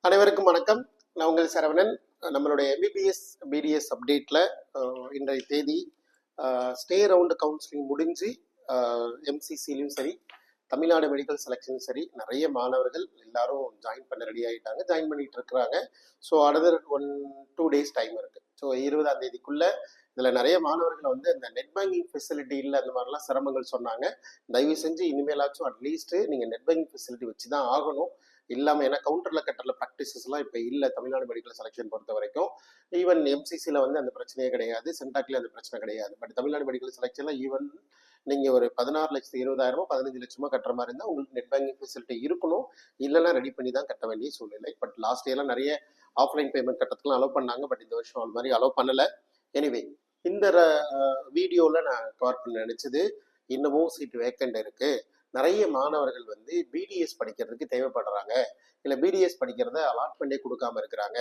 அனைவருக்கும் வணக்கம். நான் உங்கள் சரவணன். நம்மளுடைய எம்பிபிஎஸ் பிடிஎஸ் அப்டேட்டில் இன்றைய தேதி ஸ்டே ரவுண்டு கவுன்சிலிங் முடிஞ்சு எம்சிசிலையும் சரி, தமிழ்நாடு மெடிக்கல் செலெக்ஷனும் சரி, நிறைய மாணவர்கள் எல்லாரும் ஜாயின் பண்ண ரெடி ஆகிட்டாங்க, ஜாயின் பண்ணிட்டு இருக்கிறாங்க. ஸோ அனதர் 1-2 டேஸ் டைம் இருக்குது. ஸோ 20ஆம் தேதிக்குள்ளே இதில் நிறைய மாணவர்கள் வந்து இந்த நெட் பேங்கிங் ஃபெசிலிட்டி இல்லை, அந்த மாதிரிலாம் சிரமங்கள் சொன்னாங்க. தயவு செஞ்சு இனிமேலாச்சும் அட்லீஸ்ட்டு நீங்கள் நெட் பேங்கிங் ஃபெசிலிட்டி வச்சு தான் ஆகணும். இல்லாமல் ஏன்னா கவுண்டரில் கட்டுற ப்ராக்டிசஸ்லாம் இப்போ இல்லை தமிழ்நாடு மெடிக்கல் செலெக்ஷன் பொறுத்த வரைக்கும். ஈவன் எம்சிசியில் வந்து அந்த பிரச்சனையே கிடையாது, சென்டாக்லேயும் அந்த பிரச்சனை கிடையாது. பட் தமிழ்நாடு மெடிக்கல் செலெக்ஷனில் ஈவன் நீங்கள் ஒரு 16,20,000 15 லட்சமோ கட்டுற மாதிரி இருந்தால் உங்களுக்கு நெட் பேங்கிங் ஃபெசிலிட்டி இருக்கணும். இல்லைன்னா ரெடி பண்ணி தான் கட்ட வேண்டிய சூழ்நிலை. பட் லாஸ்ட் இயர்லாம் நிறைய ஆஃப்லைன் பேமெண்ட் கட்டத்துக்குலாம் அலோவ் பண்ணாங்க. பட் இந்த வருஷம் அது மாதிரி அலோவ் பண்ணலை. எனிவே இந்த வீடியோவில் நான் கவர் பண்ண நினச்சது, இன்னமும் சீட்டு வேக்கண்ட் இருக்குது. நிறைய மாணவர்கள் வந்து பிடிஎஸ் படிக்கிறதுக்கு தேவைப்படுறாங்க, இல்லை பிடிஎஸ் படிக்கிறத அலாட்மெண்ட்டே கொடுக்காம இருக்கிறாங்க.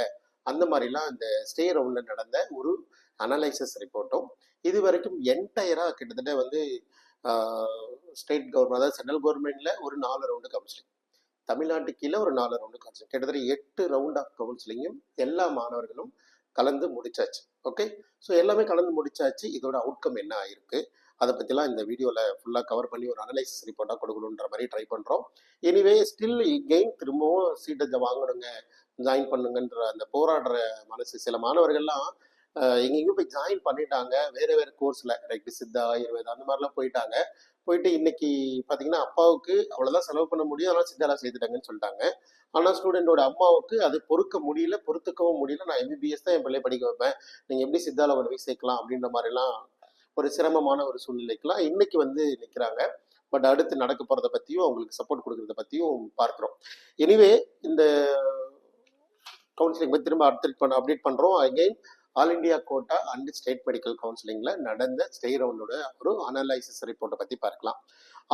அந்த மாதிரிலாம் இந்த ஸ்டே ரவுண்டில் நடந்த ஒரு அனலைசிஸ் ரிப்போர்ட்டும் இது வரைக்கும் என்டையராக கிட்டத்தட்ட வந்து ஸ்டேட் கவர்மெண்ட், அதாவது சென்ட்ரல் கவர்மெண்ட்டில் ஒரு 4 ரவுண்டு கவுன்சிலிங், தமிழ்நாட்டு கீழே ஒரு 4 ரவுண்டு கவுன்சிலிங், கிட்டத்தட்ட 8 ரவுண்ட் ஆஃப் கவுன்சிலிங்கும் எல்லா மாணவர்களும் கலந்து முடிச்சாச்சு. ஓகே, ஸோ எல்லாமே கலந்து முடிச்சாச்சு. இதோட அவுட்கம் என்ன ஆயிருக்கு அதை பற்றிலாம் இந்த வீடியோவில் ஃபுல்லாக கவர் பண்ணி ஒரு அனலைசிஸ் ரிப்போர்ட்டாக கொடுக்கணுன்ற மாதிரி ட்ரை பண்ணுறோம். எனிவே ஸ்டில் கெயின் திரும்பவும் சீட்டை வாங்கணுங்க, ஜாயின் பண்ணுங்கன்ற அந்த போராடுற மனசு சில மாணவர்கள்லாம் எங்கெங்கேயும் போய் ஜாயின் பண்ணிட்டாங்க. வேறு வேறு கோர்ஸில் ரைட்டு சித்தா ஆயுர்வேதா அந்த மாதிரிலாம் போயிட்டு இன்னைக்கு பார்த்தீங்கன்னா அப்பாவுக்கு அவ்வளோதான் செலவு பண்ண முடியும், அதனால் சித்தாலாம் சேர்த்துட்டாங்கன்னு சொல்லிட்டாங்க. ஆனால் ஸ்டூடெண்டோட அம்மாவுக்கு அது பொறுத்துக்கவும் முடியல. நான் எம்பிபிஎஸ் தான் என் பிள்ளை படிக்க வைப்பேன், நீங்கள் எப்படி சித்தாவில் கொண்டு போய் சேர்க்கலாம் அப்படின்ற மாதிரிலாம் ஒரு சிரமமான ஒரு சூழ்நிலைக்கெல்லாம் இன்னைக்கு வந்து நிற்கிறாங்க. பட் அடுத்து நடக்க போகிறத பற்றியும் அவங்களுக்கு சப்போர்ட் கொடுக்கறத பற்றியும் பார்க்குறோம். எனிவே இந்த கவுன்சிலிங் பற்றி திரும்ப அப்டேட் பண்ணுறோம். Again all India quota and state medical கவுன்சிலிங்கில் நடந்த ஸ்டே ரவுண்டோட ஒரு அனலைசிஸ் ரிப்போர்ட்டை பற்றி பார்க்கலாம்.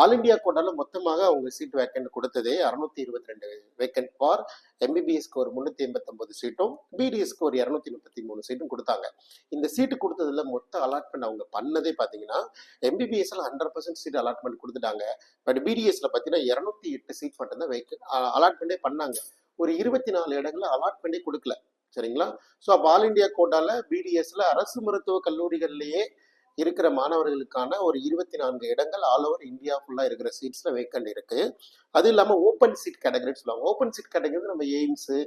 ஆல் இண்டியா கோட்டாவில் மொத்தமாக அவங்க சீட் வேக்கண்ட் கொடுத்ததே 622 வேக்கண்ட் ஃபார் எம்பிபிஎஸ்க்கு ஒரு 389 சீட்டும், பிடிஎஸ்க்கு ஒரு 233 சீட்டும் கொடுத்தாங்க. இந்த சீட்டு கொடுத்ததுல மொத்த அலாட்மெண்ட் அவங்க பண்ணதே பார்த்தீங்கன்னா எம்பிபிஎஸ்ல 100% சீட் அலாட்மெண்ட் கொடுத்துட்டாங்க. பட் பிடிஎஸ்ல பார்த்தீங்கன்னா 208 சீட் மட்டும்தான் அலாட்மெண்ட்டே பண்ணாங்க. ஒரு 24 இடங்களை அலாட்மெண்ட்டே கொடுக்கல. சரிங்களா? ஸோ அப்போ ஆல் இண்டியா கோட்டால பிடிஎஸ்ல அரசு மருத்துவ கல்லூரிகள்லேயே இருக்கிற மாணவர்களுக்கான ஒரு 24 இடங்கள் ஆல் ஓவர் இந்தியா ஃபுல்லாக இருக்கிற சீட்ஸில் வேக்கண்ட் இருக்கு. அது இல்லாமல் ஓப்பன் சீட் கேட்டகரின்னு சொல்லுவாங்க. ஓப்பன் சீட் கேட்டகரி நம்ம எய்ம்ஸு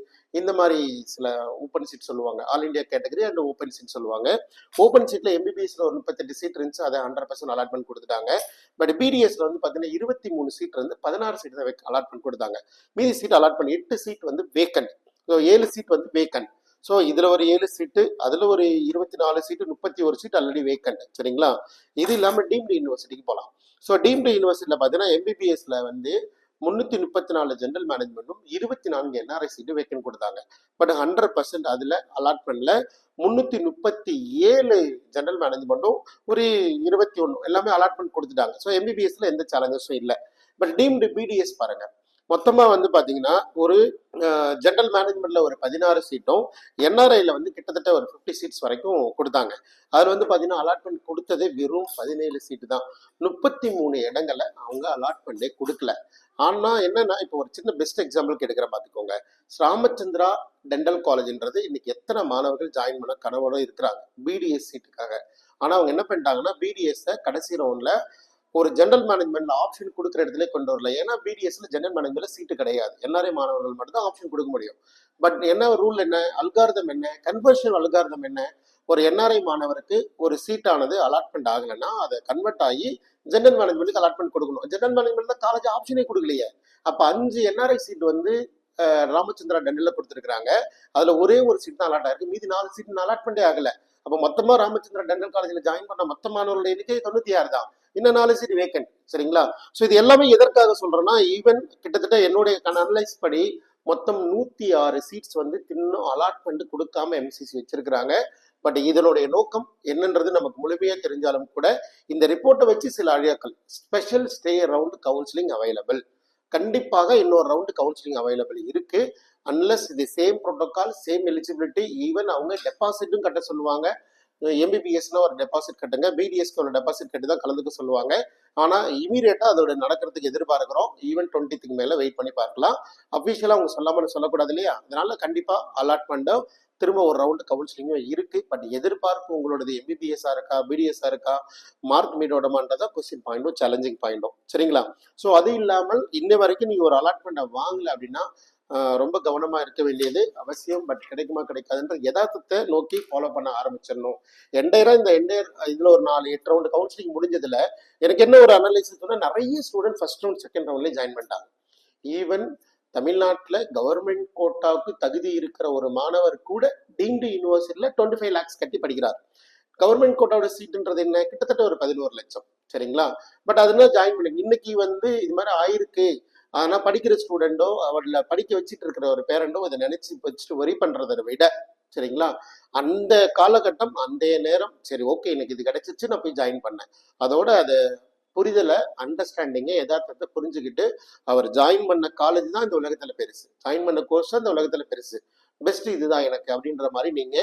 இந்த மாதிரி சில ஓப்பன் சீட் சொல்லுவாங்க. All India category and open seat சொல்லுவாங்க. ஓப்பன் சீட்டில் எம்பிபிஎஸ்ல ஒரு 38 சீட் இருந்துச்சு, அதை 100% அலாட்மெண்ட் கொடுத்துட்டாங்க. பட் பிடிஎஸ்ல வந்து பார்த்தீங்கன்னா 23 சீட் இருந்து 16 சீட் தான் அலாட்மெண்ட் கொடுத்தாங்க. மீதி சீட் அலாட்மெண்ட் 8 சீட் வந்து வேக்கண்ட். ஸோ 7 சீட் வந்து வேக்கண்ட். ஸோ இதில் ஒரு 7 சீட்டு, அதில் ஒரு 24 சீட்டு, 31 சீட் ஆல்ரெடி வேக்கண்ட். சரிங்களா? இது இல்லாமல் டீம்டு யூனிவர்சிட்டிக்கு போகலாம். ஸோ டீம்டு யூனிவர்சிட்டியில் பார்த்தீங்கன்னா எம்பிபிஎஸ்ல வந்து 334 ஜென்ரல் மேனேஜ்மெண்ட்டும் 24 என்ஆர்ஐ சீட்டு வேக்கண்ட் கொடுத்தாங்க. பட் 100% அதில் அலாட்மெண்ட்ல 337 ஜென்ரல் மேனேஜ்மெண்ட்டும் ஒரு 21 எல்லாமே அலாட்மெண்ட் கொடுத்துட்டாங்க. ஸோ எம்பிபிஎஸ்ல எந்த சேலஞ்சஸும் இல்லை. பட் டீம்டு பிடிஎஸ் பாருங்க, மொத்தமாக வந்து பார்த்தீங்கன்னா ஒரு ஜென்ரல் மேனேஜ்மெண்ட்ல ஒரு 16 சீட்டும், என்ஆர்ஐல வந்து கிட்டத்தட்ட ஒரு 50 சீட்ஸ் வரைக்கும் கொடுத்தாங்க. அதில் வந்து பார்த்தீங்கன்னா அலாட்மெண்ட் கொடுத்ததே வெறும் 17 சீட்டு தான். 33 இடங்களை அவங்க அலாட்மெண்ட்டே கொடுக்கல. ஆனால் என்னன்னா, இப்போ ஒரு சின்ன பெஸ்ட் எக்ஸாம்பிளுக்கு எடுக்கிற பார்த்துக்கோங்க. ராமச்சந்திரா டென்டல் காலேஜ்ன்றது இன்னைக்கு எத்தனை மாணவர்கள் ஜாயின் பண்ண கனவோட இருக்கிறாங்க பிடிஎஸ் சீட்டுக்காக. ஆனால் அவங்க என்ன பண்ணிட்டாங்கன்னா பிடிஎஸ்ஸை கடைசி ரவுண்டில் ஒரு ஜென்ரல் மேனேஜ்மெண்ட்ல ஆப்ஷன் கொடுக்குற இடத்துல கொண்டு வரல. ஏன்னா பிடிஎஸ்ல ஜென்ரல் மேனேஜ்மெண்ட்ல சீட்டு கிடையாது, என்ஆர்ஐ மாணவர்கள் மட்டும் தான் ஆப்ஷன் கொடுக்க முடியும். பட் என்ன ரூல், என்ன அல்காரிதம், என்ன கன்வர்ஷன் அல்காரிதம், என்ன ஒரு என்ஆர்ஐ மாணவருக்கு ஒரு சீட்டானது அலாட்மெண்ட் ஆகலைன்னா அதை கன்வெர்ட் ஆகி ஜென்ரல் மேனேஜ்மெண்ட்டுக்கு அலாட்மெண்ட் கொடுக்கணும். ஜென்ரல் மேனேஜ்மெண்ட் தான் காலேஜ் ஆப்ஷனே கொடுக்கலையே. அப்போ 5 என்ஆர்ஐ சீட் வந்து ராமச்சந்திரா டென்டல்ல கொடுத்துருக்காங்க. அதுல ஒரே ஒரு சீட் தான் அலாட் ஆயிருக்கு, மீதி 4 சீட் அலாட்மெண்டே ஆகல. அப்போ மொத்தமா ராமச்சந்திரா டென்டல் காலேஜில் ஜாயின் பண்ண மொத்த மாணவர்களுடைய எண்ணிக்கை 96 தான். இன்னும் 4 சீட் வேக்கண்ட். சரிங்களா? ஸோ இது எல்லாமே எதற்காக சொல்றேன்னா, ஈவன் கிட்டத்தட்ட என்னுடைய அனலைஸ் படி மொத்தம் 106 சீட்ஸ் வந்து இன்னும் அலாட்மெண்ட் கொடுக்காம எம்சிசி வச்சிருக்கிறாங்க. பட் இதனுடைய நோக்கம் என்னன்றது நமக்கு முழுமையா தெரிஞ்சாலும் கூட இந்த ரிப்போர்ட்டை வச்சு சில அழியாக்கள், special stray round counselling available, கண்டிப்பாக இன்னொரு ரவுண்டு கவுன்சிலிங் அவைலபிள் இருக்கு. அன்லஸ் இது same protocol, same eligibility, even அவங்க டெபாசிட்டும் கட்ட சொல்லுவாங்க, எம்பிபிஎஸ்னா ஒரு டெபாசிட் கட்டுங்க, பிடிஎஸ்க்கு ஒரு டெபாசிட் கட்டி தான் கலந்துக்க சொல்லுவாங்க. ஆனால் இமீடியட்டாக அதோட நடக்கிறதுக்கு எதிர்பார்க்குறோம். ஈவன் 20க்கு மேலே வெயிட் பண்ணி பார்க்கலாம். அஃபிஷியலாக அவங்க சொல்லாமல் சொல்லக்கூடாது இல்லையா? அதனால கண்டிப்பாக அலாட்மெண்ட்டோ திரும்ப ஒரு ரவுண்டு கவுன்சிலிங்கும் இருக்கு. பட் எதிர்பார்ப்பு உங்களோடது எம்பிபிஎஸ்ஸாக இருக்கா, பிடிஎஸ்ஸாக இருக்கா, மார்க் மீடோடமான்றதா கொஸ்டின் பாயிண்டும் சேலஞ்சிங் பாயிண்டும். சரிங்களா? ஸோ அது இல்லாமல் இன்ன வரைக்கும் நீங்கள் ஒரு அலாட்மெண்ட்டை வாங்கலை அப்படின்னா ரொம்ப கவனமா இருக்க வேண்டியது அவசியம். பட் கிடைக்குமா கிடைக்காதுன்ற யதார்த்தத்தை நோக்கி ஃபாலோ பண்ண ஆரம்பிச்சிடணும். இந்த இதுல ஒரு 4-8 ரவுண்டு கவுன்சிலிங் முடிஞ்சதுல எனக்கு என்ன ஒரு அனலைசிஸ் நிறைய ஸ்டூடெண்ட் ஃபர்ஸ்ட் ரவுண்ட் செகண்ட் ரவுண்ட்லேயே ஜாயின் பண்ணிட்டாங்க. ஈவன் தமிழ்நாட்டில் கவர்மெண்ட் கோட்டாவுக்கு தகுதி இருக்கிற ஒரு மாணவர் கூட டீம்டு யூனிவர்சிட்டியில 25 lakhs கட்டி படிக்கிறார். கவர்மெண்ட் கோட்டாவோட சீட்டுன்றது என்ன? கிட்டத்தட்ட ஒரு 11 லட்சம். சரிங்களா? பட் அதனால ஜாயின் பண்ணி இன்னைக்கு இது மாதிரி ஆயிருக்கு. ஆனா படிக்கிற ஸ்டூடெண்டோ அவளை படிக்க வச்சுட்டு இருக்கிற ஒரு பேரண்டோ இதை நினைச்சு வச்சுட்டு ஒரி பண்றதை விட, சரிங்களா, அந்த காலகட்டம் அந்த நேரம் சரி ஓகே எனக்கு இது கிடைச்சிச்சு நான் போய் ஜாயின் பண்ணேன், அதோட அதை புரிதலை அண்டர்ஸ்டாண்டிங்கை யதார்த்தத்தை புரிஞ்சுக்கிட்டு அவர் ஜாயின் பண்ண காலேஜ் தான் இந்த உலகத்துல பெருசு, ஜாயின் பண்ண கோர்ஸ் தான் இந்த உலகத்துல பெருசு, பெஸ்ட் இதுதான் எனக்கு அப்படின்ற மாதிரி நீங்க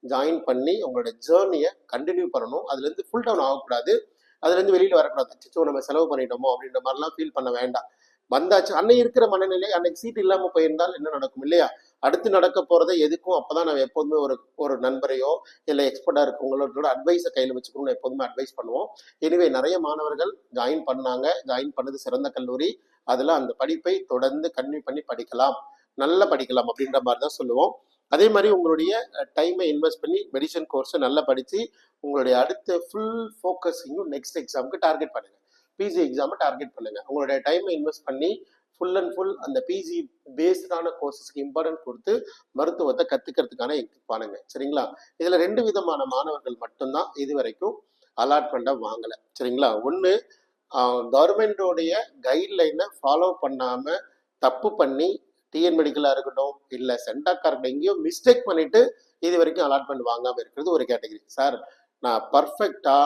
ஜாயின் பண்ணி உங்களோட ஜேர்னியை கண்டினியூ பண்ணணும். அதுல இருந்து ஃபுல் டவுன் ஆகக்கூடாது, அதுல இருந்து வெளியில வரக்கூடாது. அச்சோ நம்ம செலவு பண்ணிட்டோமோ அப்படின்ற மாதிரிலாம் ஃபீல் பண்ண வேண்டாம். வந்தாச்சு அன்னைக்கு இருக்கிற மனநிலை, அன்னைக்கு சீட் இல்லாம போயிருந்தால் என்ன நடக்கும் இல்லையா? அடுத்து நடக்க போறதை எதுக்கும் அப்பதான் நம்ம எப்போதுமே ஒரு நண்பரையோ இல்லை எக்ஸ்பர்ட்டா இருக்கவங்களோட அட்வைஸை கையில் வச்சுக்கணும்னு எப்போதுமே அட்வைஸ் பண்ணுவோம். எனவே நிறைய மாணவர்கள் ஜாயின் பண்ணாங்க, ஜாயின் பண்ணது சிறந்த கல்லூரி, அதுல அந்த படிப்பை தொடர்ந்து கன்டினியூ பண்ணி படிக்கலாம், நல்லா படிக்கலாம் அப்படின்ற மாதிரி தான் சொல்லுவோம். அதே மாதிரி உங்களுடைய டைமை இன்வெஸ்ட் பண்ணி மெடிசன் கோர்ஸை நல்லா படிச்சு உங்களுடைய அடுத்த ஃபுல் ஃபோக்கஸிங்கும் நெக்ஸ்ட் எக்ஸாமுக்கு டார்கெட் பண்ணுங்க. பிஜி எக்ஸாமை டார்கெட் பண்ணுங்க. உங்களுடைய டைமை இன்வெஸ்ட் பண்ணி ஃபுல் அண்ட் ஃபுல் அந்த பிஜி பேஸ்டான கோர்சஸ்க்கு இம்பார்ட்டன்ட் கொடுத்து மருத்துவத்தை கத்துக்கிறதுக்கான பண்ணுங்க. சரிங்களா? இதுல 2 விதமான மாணவர்கள் மட்டும்தான் இது வரைக்கும் அலாட்மெண்ட்டை வாங்கல. சரிங்களா? ஒன்று கவர்மெண்டோடைய கைட்லைனை ஃபாலோ பண்ணாம தப்பு பண்ணி டிஎன் மெடிக்கலா இருக்கட்டும் இல்ல சென்டாக்கா இருக்கட்டும் எங்கேயோ மிஸ்டேக் பண்ணிட்டு இது வரைக்கும் அலாட்மெண்ட் வாங்காம இருக்கிறது ஒரு கேட்டகரி. சார் நான் பர்ஃபெக்டா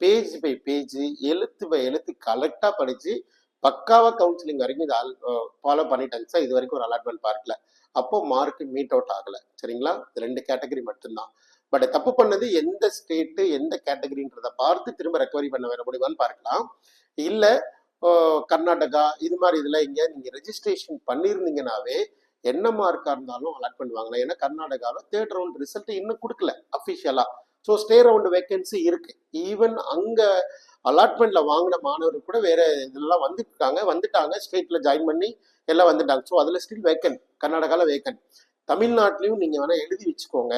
பேஜ் பை பேஜ் எழுத்து பை எழுத்து கரெக்டா படிச்சு பக்காவா கவுன்சிலிங் வரைக்கும் இதை ஃபாலோ பண்ணிட்டாங்க சார், இது வரைக்கும் ஒரு அலாட்மெண்ட் பார்க்கல, அப்போ மார்க் மீட் அவுட் ஆகல. சரிங்களா? இது 2 கேட்டகரி மட்டும்தான். பட் தப்பு பண்ணது எந்த ஸ்டேட்டு எந்த கேட்டகரின்றதை பார்த்து திரும்ப ரெக்கவரி பண்ண வர முடியுமான்னு பார்க்கலாம். இல்ல கர்நாடகா இது மாதிரி இதுல இங்க நீங்க ரெஜிஸ்ட்ரேஷன் பண்ணிருந்தீங்கன்னாவே என்ன மார்க்கா இருந்தாலும் அலாட்மெண்ட் வாங்கலாம். ஏன்னா கர்நாடகாவில் 3rd ரவுண்ட் ரிசல்ட் இன்னும் கொடுக்கல அஃபிஷியலா. ஸோ ஸ்டே ரவுண்ட் வேகன்சி இருக்கு. ஈவன் அங்க அலாட்மெண்ட்ல வாங்கின மாணவர்கள் கூட வேற இதெல்லாம் வந்துட்டாங்க ஸ்டேட்ல ஜாயின் பண்ணி எல்லாம் வந்துட்டாங்க. ஸோ அதுல ஸ்டில் வேக்கன்ட், கர்நாடகாவில் வேக்கன்ட். தமிழ்நாட்டிலையும் நீங்க வேணா எழுதி வச்சுக்கோங்க,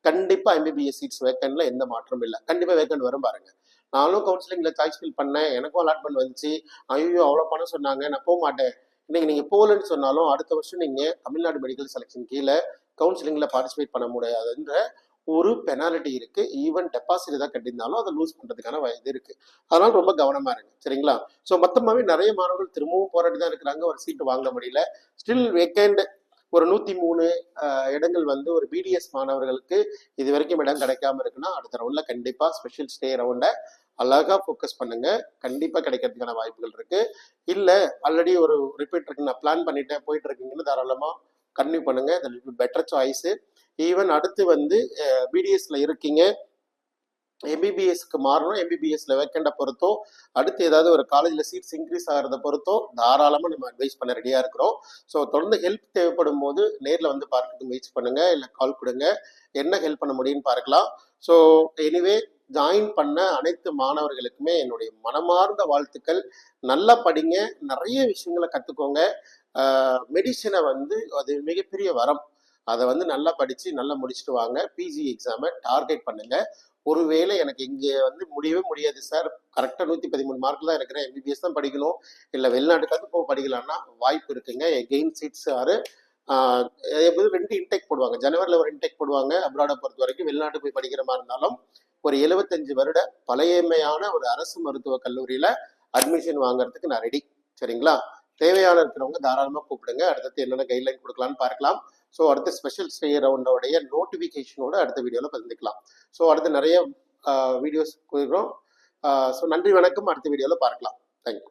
கண்டிப்பா எம்பிபிஎஸ் சீட்ஸ் வேக்கன்ட்ல எந்த மாற்றமும் இல்லை, கண்டிப்பா வேக்கன்ட் வரும் பாருங்க. நானும் கவுன்சிலிங்ல சாய்ஸ் ஃபில் பண்ணேன், எனக்கும் அலாட்மெண்ட் வந்துச்சு, ஐயோ அவ்வளோ பணம் சொன்னாங்க நான் போக மாட்டேன். இன்னைக்கு நீங்க போகலன்னு சொன்னாலும் அடுத்த வருஷம் நீங்க தமிழ்நாடு மெடிக்கல் செலெக்ஷன் கீழே கவுன்சிலிங்ல பார்ட்டிசிபேட் பண்ண முடியாதுன்ற ஒரு பெனாலிட்டி இருக்கு. ஈவன் டெபாசிட் தான் கட்டியிருந்தாலும் அதை லூஸ் பண்றதுக்கான இது இருக்கு. அதனால ரொம்ப கவனமா இருக்கு. சரிங்களா? ஸோ மொத்தமாவே நிறைய மாணவர்கள் திரும்பவும் போராடி தான் இருக்கிறாங்க, ஒரு சீட்டு வாங்க முடியல. ஸ்டில் வேக்கண்ட் ஒரு 103 இடங்கள் ஒரு பிடிஎஸ் மாணவர்களுக்கு இது வரைக்கும் இடம் கிடைக்காம இருக்குன்னா அடுத்த ரவுண்ட்ல கண்டிப்பா ஸ்பெஷல் ஸ்டே ரவுண்டை அழகா ஃபோக்கஸ் பண்ணுங்க, கண்டிப்பா கிடைக்கிறதுக்கான வாய்ப்புகள் இருக்கு. இல்ல ஆல்ரெடி ஒரு ரிப்பீட் இருக்கு, நான் பிளான் பண்ணிட்டேன் போயிட்டு இருக்கீங்கன்னு தாராளமா கன்டினியூ பண்ணுங்க, பெட்டர் சாய்ஸ். ஈவன் அடுத்து பிடிஎஸ்ல இருக்கீங்க, எம்பிபிஎஸ்க்கு மாறணும், எம்பிபிஎஸ்ல வேக்கண்ட பொறுத்தோ அடுத்து ஏதாவது ஒரு காலேஜ்ல சீட்ஸ் இன்க்ரீஸ் ஆகிறத பொறுத்தோ தாராளமா நம்ம அட்வைஸ் பண்ண ரெடியா இருக்கிறோம். ஸோ தொடர்ந்து ஹெல்ப் தேவைப்படும் போது நேரில் பார்க்கறதுக்கு முயற்சி பண்ணுங்க, இல்லை கால் கொடுங்க, என்ன ஹெல்ப் பண்ண முடியும்னு பார்க்கலாம். ஸோ எனிவே ஜாயின் பண்ண அனைத்து மாணவர்களுக்குமே என்னுடைய மனமார்ந்த வாழ்த்துக்கள். நல்லா படிங்க, நிறைய விஷயங்களை கற்றுக்கோங்க. மெடிசனை அது மிகப்பெரிய வரம், அதை நல்லா படித்து நல்லா முடிச்சுட்டு வாங்க. பிஜி எக்ஸாமை டார்கெட் பண்ணுங்க. ஒருவேளை எனக்கு இங்கே முடியவே முடியாது சார், கரெக்டாக 113 மார்க் தான் இருக்கிறேன், எம்பிபிஎஸ் தான் படிக்கணும், இல்லை வெளிநாட்டுக்காவது போய் படிக்கலாம்னா வாய்ப்பு இருக்குங்க. எகெயின் சீட்ஸ் 2 இன்டேக் போடுவாங்க. ஜனவரியில் ஒரு இன்டேக் போடுவாங்க. அப்ராடை பொறுத்த வரைக்கும் வெளிநாட்டு போய் படிக்கிற மாதிரி இருந்தாலும் ஒரு 75 வருட பழையமையான ஒரு அரசு மருத்துவ கல்லூரியில அட்மிஷன் வாங்குறதுக்கு நான் ரெடி. சரிங்களா? தேவையான இருக்கிறவங்க தாராளமாக கூப்பிடுங்க. அடுத்தது என்னென்ன கைட்லைன் கொடுக்கலான்னு பார்க்கலாம். ஸோ அடுத்த ஸ்பெஷல் ஸ்டே ரவுண்டோடைய நோட்டிஃபிகேஷனோட அடுத்த வீடியோவில் பகிர்ந்துக்கலாம். ஸோ அடுத்து நிறைய வீடியோஸ் கொடுக்குறோம். ஸோ நன்றி, வணக்கம். அடுத்த வீடியோவில் பார்க்கலாம். தேங்க்யூ.